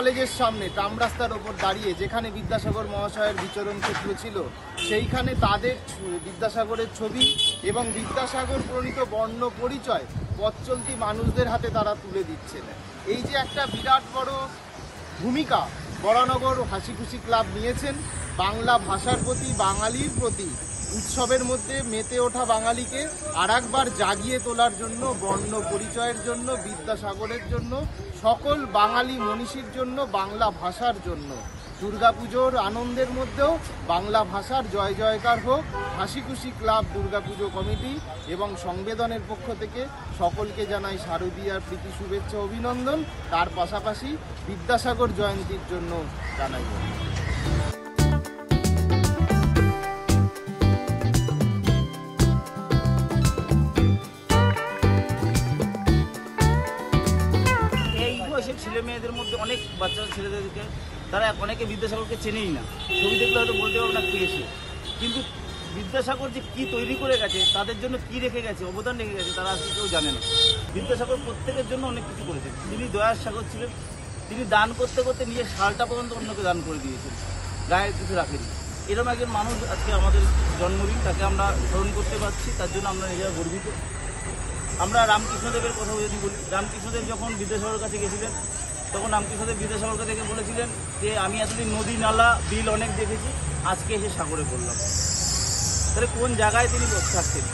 কলেজের সামনে ট্রাম রাস্তার ওপর দাঁড়িয়ে যেখানে বিদ্যাসাগর মহাশয়ের বিচরণ ক্ষেত্র ছিল, সেইখানে তাদের বিদ্যাসাগরের ছবি এবং বিদ্যাসাগর প্রণীত বর্ণ পরিচয় পথ চলতি মানুষদের হাতে তারা তুলে দিচ্ছেন। এই যে একটা বিরাট বড় ভূমিকা বরানগর হাসি খুশি ক্লাব নিয়েছেন বাংলা ভাষার প্রতি, বাঙালির প্রতি উৎসবের মধ্যে মেতে ওঠা বাঙালিকে আরেকবার জাগিয়ে তোলার জন্য, বর্ণ পরিচয়ের জন্য, বিদ্যাসাগরের জন্য, সকল বাঙালি মনীষীর জন্য, বাংলা ভাষার জন্য। দুর্গাপুজোর আনন্দের মধ্যেও বাংলা ভাষার জয় জয়কার হোক। হাসি খুশি ক্লাব দুর্গাপুজো কমিটি এবং সংবেদনের পক্ষ থেকে সকলকে জানাই শারদীয়ার প্রীতি শুভেচ্ছা অভিনন্দন। তার পাশাপাশি বিদ্যাসাগর জয়ন্তীর জন্য জানাই। ছেলে মেয়েদের মধ্যে অনেক বাচ্চা ছেলেদেরকে তারা অনেকে বিদ্যাসাগরকে চেনেই না, ছবি দেখলে হয়তো বলতে পারবো না পেয়েছে, কিন্তু বিদ্যাসাগর যে কী তৈরি করে গেছে, তাদের জন্য কি রেখে গেছে, অবদান রেখে গেছে, তারা আজকে কেউ জানে না। বিদ্যাসাগর প্রত্যেকের জন্য অনেক কিছু করেছেন। তিনি দয়ার সাগর ছিলেন, তিনি দান করতে করতে নিজের শালটা পর্যন্ত অন্যকে দান করে দিয়েছেন, গায়ে কিছু রাখেনি। এরকম একজন মানুষ আজকে আমাদের জন্মদিন, তাকে আমরা স্মরণ করতে পারছি, তার জন্য আমরা নিজেরা গর্বিত। আমরা রামকৃষ্ণদেবের কথা যদি বলি, রামকৃষ্ণদেব যখন বিদ্যাসাগরের কাছে গেছিলেন, তখন রামকৃষ্ণদেব বিদ্যাসাগরকে দেখে বলেছিলেন যে আমি এতদিন নদী নালা বিল অনেক দেখেছি, আজকে এসে সাগরে পড়লাম। তাহলে কোন জায়গায় তিনি বসে থাকতেন।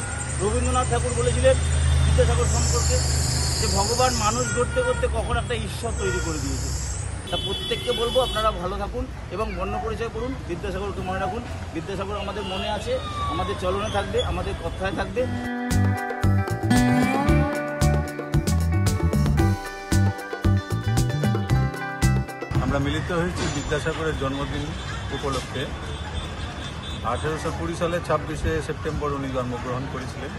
রবীন্দ্রনাথ ঠাকুর বলেছিলেন বিদ্যাসাগর সম্পর্কে যে ভগবান মানুষ গড়তে করতে কখন একটা ঈশ্বর তৈরি করে দিয়েছে। তা প্রত্যেককে বলবো আপনারা ভালো থাকুন এবং বর্ণ পরিচয় করুন, বিদ্যাসাগরকে মনে রাখুন। বিদ্যাসাগর আমাদের মনে আছে, আমাদের চলনে থাকবে, আমাদের কথায় থাকবে। আমরা মিলিত হয়েছি বিদ্যাসাগরের জন্মদিন উপলক্ষে। 1820 সালে 26শে সেপ্টেম্বর উনি জন্মগ্রহণ করেছিলেন।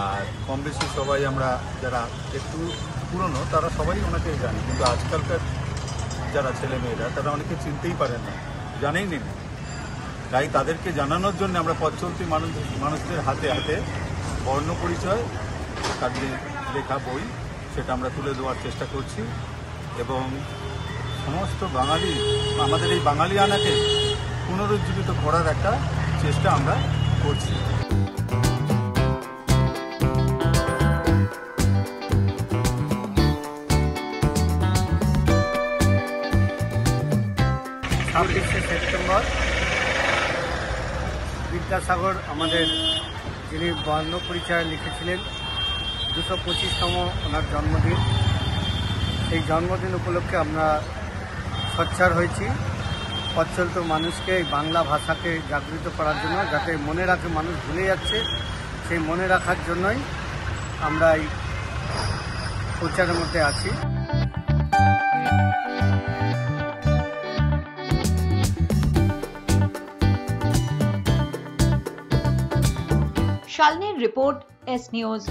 আর কম বেশি সবাই আমরা যারা একটু পুরনো তারা সবাই ওনাকে জানি, কিন্তু আজকালকার যারা ছেলেমেয়েরা তারা অনেকে চিনতেই পারেন না, জানেই নেই। তাই তাদেরকে জানানোর জন্য আমরা পথ চলতি মানুষদের হাতে হাতে বর্ণ পরিচয়, তাদের লেখা বই, সেটা আমরা তুলে দেওয়ার চেষ্টা করছি এবং সমস্ত বাঙালি, আমাদের এই বাঙালিয়ানাকে পুনরুজ্জীবিত করার একটা চেষ্টা আমরা করছি। সেপ্টেম্বর বিদ্যাসাগর আমাদের, যিনি বর্ণ পরিচয় লিখেছিলেন, 225তম ওনার জন্মদিন। এই জন্মদিন উপলক্ষে আমরা সোচ্চার হয়েছি পথ চলতি মানুষকে এই বাংলা ভাষাকে জাগৃত করার জন্য, যাতে মনে রাখে, মানুষ ভুলে যাচ্ছে, সেই মনে রাখার জন্যই আমরা এই প্রচারের মধ্যে আছি। Shalini report, S news.